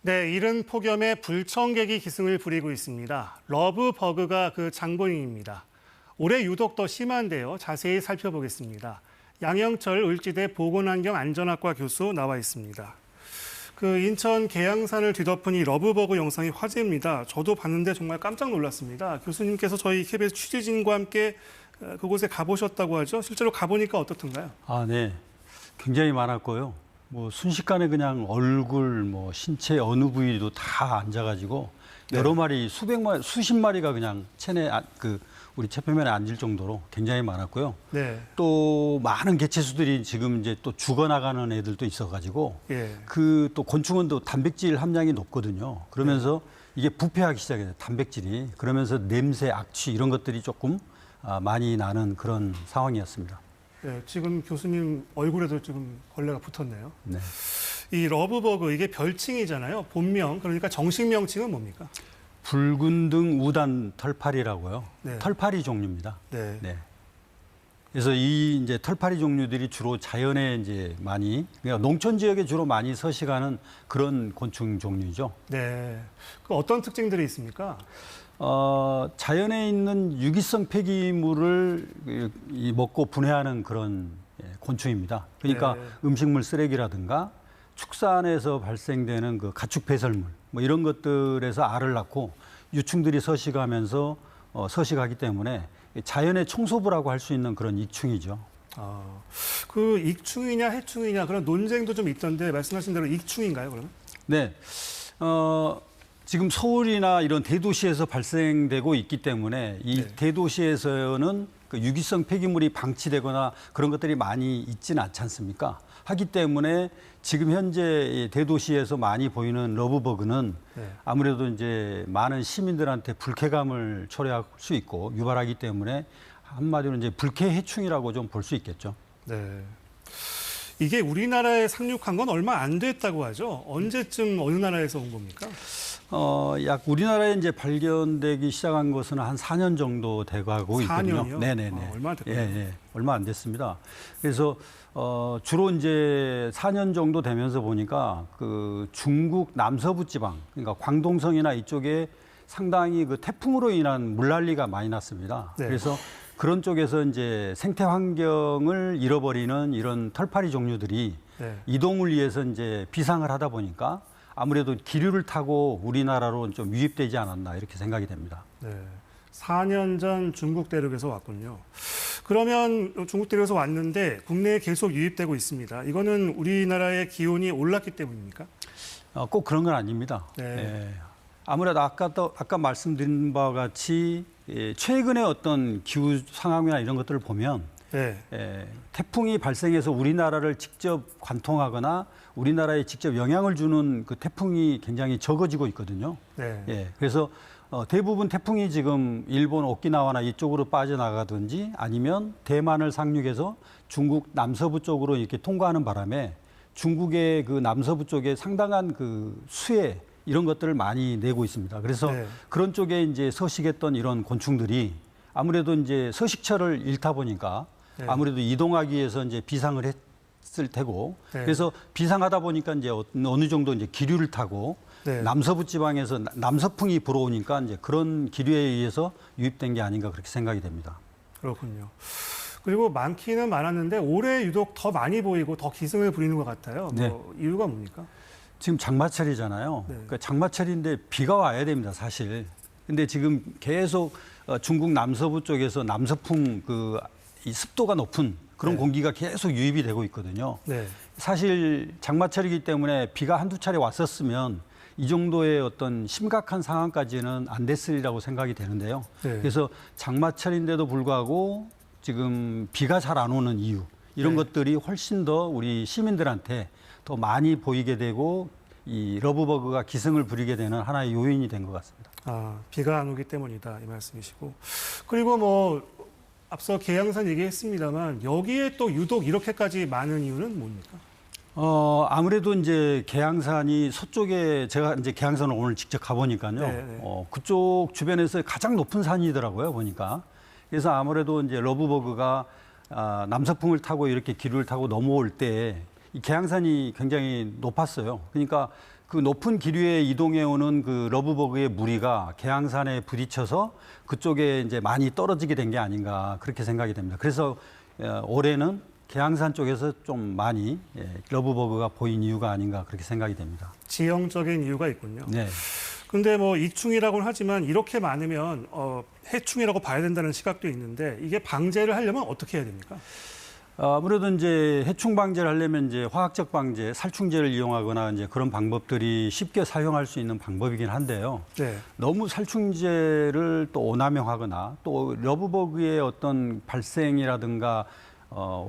네, 이른 폭염에 불청객이 기승을 부리고 있습니다. 러브버그가 그 장본인입니다. 올해 유독 더 심한데요. 자세히 살펴보겠습니다. 양영철 을지대 보건환경안전학과 교수 나와 있습니다. 인천 계양산을 뒤덮은 이 러브버그 영상이 화제입니다. 저도 봤는데 정말 깜짝 놀랐습니다. 교수님께서 저희 KBS 취재진과 함께 그곳에 가보셨다고 하죠. 실제로 가보니까 어떻던가요? 네. 굉장히 많았고요. 순식간에 그냥 얼굴, 신체 어느 부위도 다 앉아가지고 여러 마리, 수십 마리가 그냥 우리 체표면에 앉을 정도로 굉장히 많았고요. 네. 또 많은 개체수들이 지금 이제 또 죽어나가는 애들도 있어가지고 예. 또 곤충은 또 단백질 함량이 높거든요. 그러면서 이게 부패하기 시작해요. 단백질이. 그러면서 냄새, 악취 이런 것들이 조금 많이 나는 그런 상황이었습니다. 네, 지금 교수님 얼굴에도 지금 벌레가 붙었네요. 네. 이 러브버그 이게 별칭이잖아요. 본명 그러니까 정식 명칭은 뭡니까? 붉은등 우단 털파리라고요. 네. 털파리 종류입니다. 네. 네. 그래서 이 이제 털파리 종류들이 주로 자연에 이제 그러니까 농촌 지역에 주로 많이 서식하는 그런 곤충 종류죠. 네. 어떤 특징들이 있습니까? 자연에 있는 유기성 폐기물을 먹고 분해하는 그런 곤충입니다. 그러니까 네. 음식물 쓰레기라든가 축산에서 발생되는 그 가축 배설물 이런 것들에서 알을 낳고 유충들이 서식하면서 서식하기 때문에 자연의 청소부라고 할 수 있는 그런 익충이죠. 익충이냐 해충이냐 그런 논쟁도 좀 있던데 말씀하신 대로 익충인가요, 그러면? 네. 지금 서울이나 이런 대도시에서 발생되고 있기 때문에 이 네. 대도시에서는 그 유기성 폐기물이 방치되거나 그런 것들이 많이 있지는 않지 않습니까? 하기 때문에 지금 현재 대도시에서 많이 보이는 러브버그는 네. 아무래도 이제 많은 시민들한테 불쾌감을 초래할 수 있고 유발하기 때문에 한마디로 이제 불쾌 해충이라고 좀 볼 수 있겠죠. 네. 이게 우리나라에 상륙한 건 얼마 안 됐다고 하죠. 언제쯤 어느 나라에서 온 겁니까? 약 우리나라에 이제 발견되기 시작한 것은 한 4년 정도 돼가고 있거든요. 4년이요? 네네네. 얼마 안 됐군요. 예. 얼마 안 됐습니다. 그래서 주로 이제 4년 정도 되면서 보니까 그 중국 남서부 지방, 그러니까 광동성이나 이쪽에 상당히 그 태풍으로 인한 물난리가 많이 났습니다. 네. 그래서 그런 쪽에서 이제 생태 환경을 잃어버리는 이런 털파리 종류들이 네. 이동을 위해서 이제 비상을 하다 보니까 아무래도 기류를 타고 우리나라로 좀 유입되지 않았나 이렇게 생각이 됩니다. 네. 4년 전 중국 대륙에서 왔군요. 그러면 중국 대륙에서 왔는데 국내에 계속 유입되고 있습니다. 이거는 우리나라의 기온이 올랐기 때문입니까? 꼭 그런 건 아닙니다. 네. 아무래도 아까 말씀드린 바와 같이 최근의 어떤 기후 상황이나 이런 것들을 보면 네. 태풍이 발생해서 우리나라를 직접 관통하거나 우리나라에 직접 영향을 주는 그 태풍이 굉장히 적어지고 있거든요. 네. 그래서 대부분 태풍이 지금 일본 오키나와나 이쪽으로 빠져나가든지 아니면 대만을 상륙해서 중국 남서부 쪽으로 이렇게 통과하는 바람에 중국의 그 남서부 쪽에 상당한 그 수해 이런 것들을 많이 내고 있습니다. 그래서 네. 그런 쪽에 이제 서식했던 이런 곤충들이 아무래도 이제 서식처를 잃다 보니까 네. 아무래도 이동하기 위해서 이제 비상을 했을 테고 네. 그래서 비상하다 보니까 이제 어느 정도 이제 기류를 타고 네. 남서부 지방에서 남서풍이 불어오니까 이제 그런 기류에 의해서 유입된 게 아닌가 그렇게 생각이 됩니다. 그렇군요. 그리고 많기는 많았는데 올해 유독 더 많이 보이고 더 기승을 부리는 것 같아요. 네. 이유가 뭡니까? 지금 장마철이잖아요. 네. 그러니까 장마철인데 비가 와야 됩니다, 사실. 근데 지금 계속 중국 남서부 쪽에서 남서풍 이 습도가 높은 그런 네. 공기가 계속 유입이 되고 있거든요. 네. 사실 장마철이기 때문에 비가 한두 차례 왔었으면 이 정도의 어떤 심각한 상황까지는 안 됐으리라고 생각이 되는데요. 네. 그래서 장마철인데도 불구하고 지금 비가 잘 안 오는 이유 이런 네. 것들이 훨씬 더 우리 시민들한테 더 많이 보이게 되고 이 러브버그가 기승을 부리게 되는 하나의 요인이 된 것 같습니다. 비가 안 오기 때문이다 이 말씀이시고 그리고 앞서 계양산 얘기했습니다만 여기에 또 유독 이렇게까지 많은 이유는 뭡니까? 아무래도 이제 계양산이 서쪽에 제가 이제 계양산을 오늘 직접 가보니까요. 네. 그쪽 주변에서 가장 높은 산이더라고요, 보니까. 그래서 아무래도 이제 러브버그가 남서풍을 타고 이렇게 기류를 타고 넘어올 때 이 계양산이 굉장히 높았어요. 그러니까 그 높은 기류에 이동해 오는 그 러브버그의 무리가 계양산에 부딪혀서 그쪽에 이제 많이 떨어지게 된 게 아닌가 그렇게 생각이 됩니다. 그래서 올해는 계양산 쪽에서 좀 많이 러브버그가 보인 이유가 아닌가 그렇게 생각이 됩니다. 지형적인 이유가 있군요. 네. 근데 뭐 이충이라고는 하지만 이렇게 많으면 해충이라고 봐야 된다는 시각도 있는데 이게 방제를 하려면 어떻게 해야 됩니까? 아무래도 이제 해충 방제를 하려면 이제 화학적 방제, 살충제를 이용하거나 이제 그런 방법들이 쉽게 사용할 수 있는 방법이긴 한데요. 네. 너무 살충제를 또 오남용하거나 또 러브버그의 어떤 발생이라든가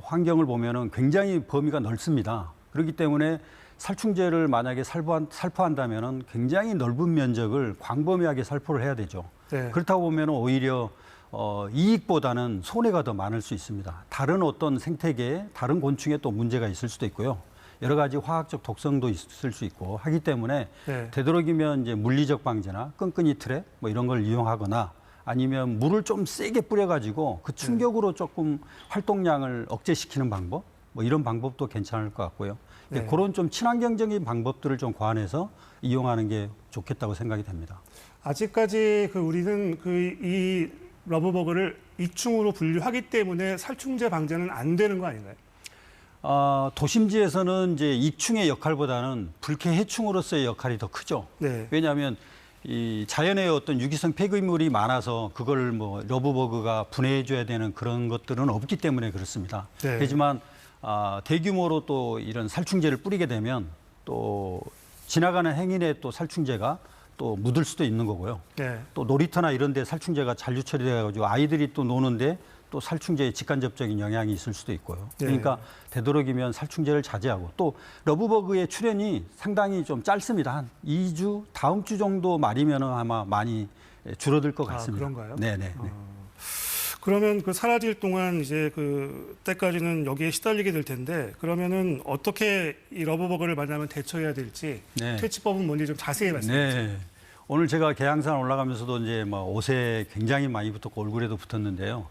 환경을 보면은 굉장히 범위가 넓습니다. 그렇기 때문에 살충제를 만약에 살포한다면은 굉장히 넓은 면적을 광범위하게 살포를 해야 되죠. 네. 그렇다고 보면 오히려 이익보다는 손해가 더 많을 수 있습니다. 다른 어떤 생태계에 다른 곤충에 또 문제가 있을 수도 있고요. 여러 가지 화학적 독성도 있을 수 있고 하기 때문에 네. 되도록이면 이제 물리적 방제나 끈끈이 트랩 뭐 이런 걸 이용하거나 아니면 물을 좀 세게 뿌려가지고 그 충격으로 조금 활동량을 억제시키는 방법 뭐 이런 방법도 괜찮을 것 같고요. 네. 그런 좀 친환경적인 방법들을 좀 고안해서 이용하는 게 좋겠다고 생각이 됩니다. 아직까지 우리는 이 러브버그를 이충으로 분류하기 때문에 살충제 방제는 안 되는 거 아닌가요? 도심지에서는 이제 이충의 역할보다는 불쾌 해충으로서의 역할이 더 크죠. 네. 왜냐하면 이 자연의 어떤 유기성 폐기물이 많아서 그걸 뭐 러브버그가 분해해줘야 되는 그런 것들은 없기 때문에 그렇습니다. 네. 하지만 대규모로 또 이런 살충제를 뿌리게 되면 또 지나가는 행인의 또 살충제가 또 묻을 수도 있는 거고요. 네. 또 놀이터나 이런 데 살충제가 잔류 처리돼가지고 아이들이 또 노는데 또 살충제의 직간접적인 영향이 있을 수도 있고요. 그러니까 되도록이면 살충제를 자제하고 또 러브버그의 출현이 상당히 좀 짧습니다. 한 2주, 다음 주 정도 말이면 아마 많이 줄어들 것 같습니다. 그런가요? 네네. 그러면 사라질 동안 이제 때까지는 여기에 시달리게 될 텐데 그러면은 어떻게 이 러브버그를 만나면 대처해야 될지 네. 퇴치법은 뭔지 좀 자세히 말씀해 주세요. 네. 오늘 제가 계양산 올라가면서도 이제 옷에 굉장히 많이 붙었고 얼굴에도 붙었는데요.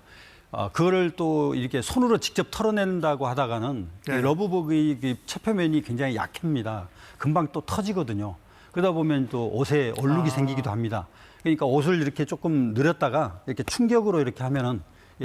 그거를 또 이렇게 손으로 직접 털어낸다고 하다가는 네. 러브버그의 체표면이 굉장히 약합니다. 금방 또 터지거든요. 그러다 보면 또 옷에 얼룩이 생기기도 합니다. 그러니까 옷을 이렇게 조금 늘렸다가 이렇게 충격으로 이렇게 하면은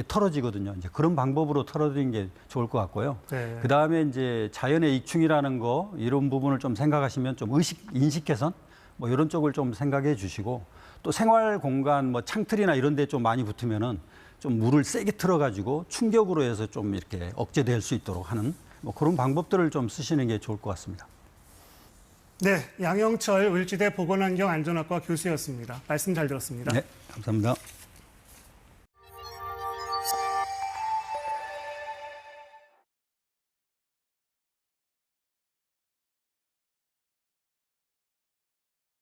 털어지거든요. 이제 그런 방법으로 털어드리는 게 좋을 것 같고요. 네. 그 다음에 이제 자연의 익충이라는 거 이런 부분을 좀 생각하시면 좀 인식 개선 뭐 이런 쪽을 좀 생각해 주시고 또 생활 공간 뭐 창틀이나 이런 데 좀 많이 붙으면은 좀 물을 세게 틀어가지고 충격으로 해서 좀 이렇게 억제될 수 있도록 하는 뭐 그런 방법들을 좀 쓰시는 게 좋을 것 같습니다. 네, 양영철 을지대 보건환경안전학과 교수였습니다. 말씀 잘 들었습니다. 네, 감사합니다.